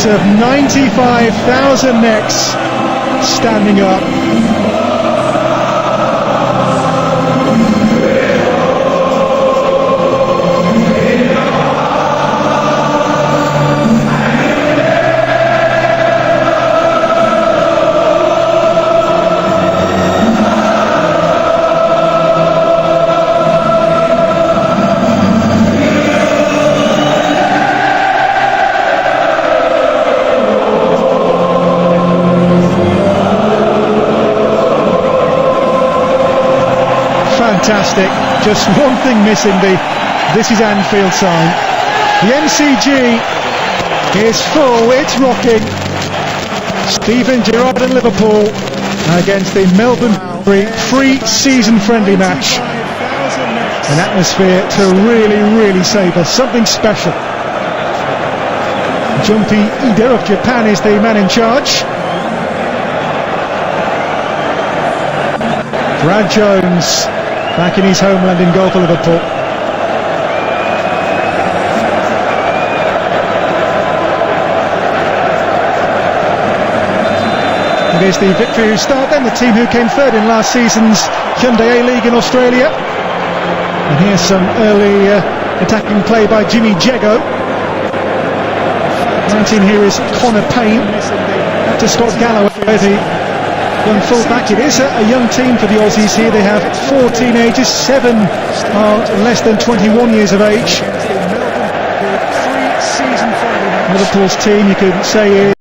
audience of 95,000 necks standing up. Fantastic. Just one thing missing, the "This is Anfield" sign. The MCG is full, it's rocking. Steven Gerrard and Liverpool against the Melbourne pre-season friendly match. An atmosphere to really savour, something special. Junpei Ida of Japan is the man in charge. Brad Jones back in his homeland in goal for Liverpool. It is the victory who start then, the team who came third in last season's Hyundai A-League in Australia. And here's some early attacking play by Jimmy Jego. 19 here is Connor Payne. Up to Scott Galloway, the young full-back. It is a young team for the Aussies here. They have 4 teenagers, 7 are less than 21 years of age. Liverpool's team, you could say,